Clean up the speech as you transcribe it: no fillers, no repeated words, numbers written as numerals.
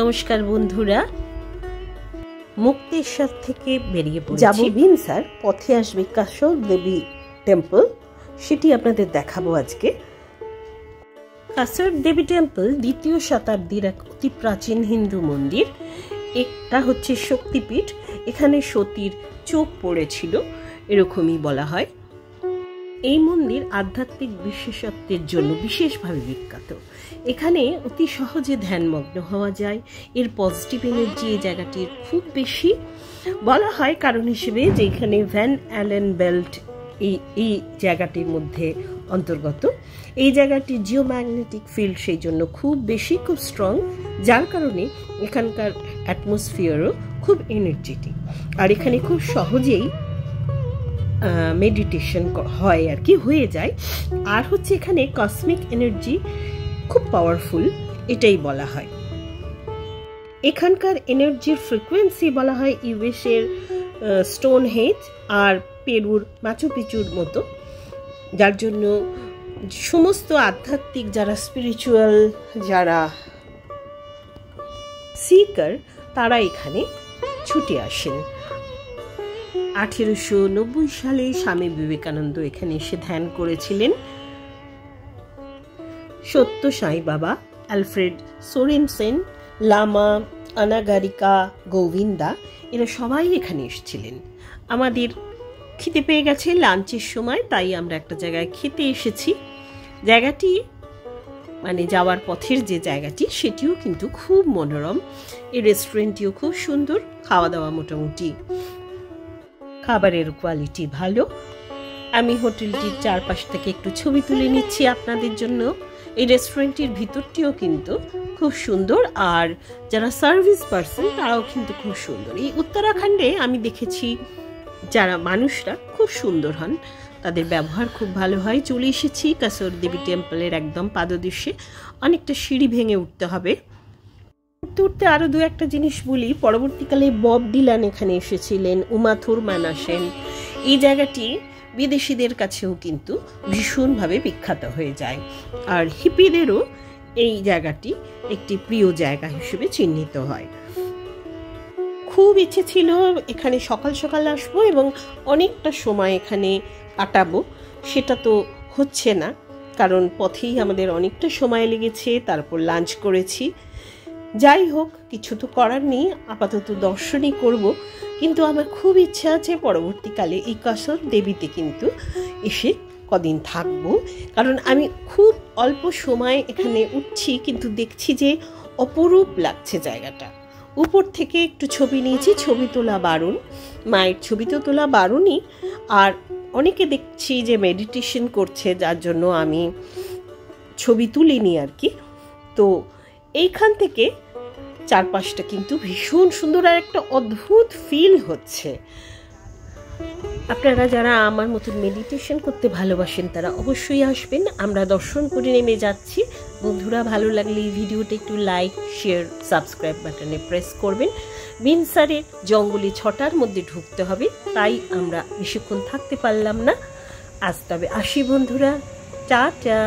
নমস্কার বন্ধুরা, মুক্তেশ্বর থেকে বেরিয়ে পড়েছি। যাব ভিনসার, পথে আসবে কাসর দেবী টেম্পল, সেটি আপনাদের দেখাবো আজকে। কাসর দেবী টেম্পল 2য় শতাব্দীর এক অতি প্রাচীন হিন্দু মন্দির। এটা হচ্ছে শক্তিপীঠ। এখানে সতীর চোখ পড়েছিল, এরকমই বলা হয়। এই মন্দির আধ্যাত্মিক বিশেষত্বের জন্য বিশেষভাবে বিখ্যাত। এখানে অতি সহজে ধ্যানমগ্ন হওয়া যায়। এর পজিটিভ এনার্জি এই জায়গাটির খুব বেশি। বলা হয় কারণ হিসেবে যে এখানে ভ্যান অ্যালেন বেল্ট এই জায়গাটির মধ্যে অন্তর্গত। এই জায়গাটির জিওম্যাগনেটিক ফিল্ড সেই জন্য খুব বেশি, খুব স্ট্রং, যার কারণে এখানকার অ্যাটমসফিয়ারও খুব এনার্জেটিক। আর এখানে খুব সহজেই মেডিটেশন হয় আর কি, হয়ে যায়। আর হচ্ছে এখানে কসমিক এনার্জি খুব পাওয়ারফুল, এটাই বলা হয়। এখানকার এনার্জির ফ্রিকোয়েন্সি বলা হয় ইউএস এর স্টোনহেঞ্জ আর পেরুর মাচু পিচুর মতো, যার জন্য সমস্ত আধ্যাত্মিক যারা স্পিরিচুয়াল, যারা সিকার, তারা এখানে ছুটে আসেন। 1890 সালে স্বামী বিবেকানন্দ এখানে এসে ধ্যান করেছিলেন। সত্য সাই বাবা, অ্যালফ্রেড সোরেনসেন, লামা অনাগারিকা গোবিন্দা, এরা সবাই এখানে এসেছিলেন। আমাদের খেতে পেয়ে গেছে লাঞ্চের সময়, তাই আমরা একটা জায়গায় খেতে এসেছি। জায়গাটি মানে যাওয়ার পথের যে জায়গাটি, সেটিও কিন্তু খুব মনোরম। এই রেস্টুরেন্টটিও খুব সুন্দর, খাওয়া দাওয়া মোটামুটি, খাবারের কোয়ালিটি ভালো। আমি হোটেলটির চারপাশ থেকে একটু ছবি তুলে নিচ্ছি আপনাদের জন্য। এই রেস্টুরেন্টটির ভিতরটিও কিন্তু খুব সুন্দর, আর যারা সার্ভিস পার্সন তারাও কিন্তু খুব সুন্দর। এই উত্তরাখণ্ডে আমি দেখেছি যারা মানুষরা খুব সুন্দর হন, তাদের ব্যবহার খুব ভালো হয়। চলে এসেছি কাসর দেবী টেম্পলের একদম পাদদেশে। অনেকটা সিঁড়ি ভেঙে উঠতে হবে। উঠতে আরো দু একটা জিনিস বলি। পরবর্তীকালে বব ডিলান এখানে এসেছিলেন, উমা থুরম্যান আসেন। এই জায়গাটি বিদেশিদের কাছেও কিন্তু ভীষণভাবে বিখ্যাত হয়ে যায়, আর হিপিদেরও এই জায়গাটি একটি প্রিয় জায়গা হিসেবে চিহ্নিত হয়। খুব ইচ্ছে ছিল এখানে সকাল সকাল আসবো এবং অনেকটা সময় এখানে কাটাবো, সেটা তো হচ্ছে না, কারণ পথেই আমাদের অনেকটা সময় লেগেছে। তারপর লাঞ্চ করেছি। যাই হোক, কিছু তো করার নেই, আপাতত দর্শনই করব। কিন্তু আমার খুব ইচ্ছা আছে পরবর্তীকালে এই কাসর দেবীতে কিন্তু এসে কদিন থাকবো, কারণ আমি খুব অল্প সময় এখানে উঠছি, কিন্তু দেখছি যে অপরূপ লাগছে জায়গাটা। উপর থেকে একটু ছবি নিয়েছি, ছবি তোলা বারণ, মায়ের ছবি তো তোলা বারণই। আর অনেকে দেখছি যে মেডিটেশন করছে, যার জন্য আমি ছবি তুলিনি আর কি। তো এইখান থেকে চারপাশটা কিন্তু ভীষণ সুন্দর, আর একটা অদ্ভুত ফিল হচ্ছে। আপনারা যারা আমার মতো মেডিটেশন করতে ভালোবাসেন তারা অবশ্যই আসবেন। আমরা দর্শন করে নেমে যাচ্ছি। বন্ধুরা, ভালো লাগলে এই ভিডিওটা একটু লাইক, শেয়ার, সাবস্ক্রাইব বাটনে প্রেস করবেন। ভিনসারের জঙ্গলে 6টার মধ্যে ঢুকতে হবে, তাই আমরা বেশিক্ষণ থাকতে পারলাম না। আজ তবে আসি বন্ধুরা, টাটা।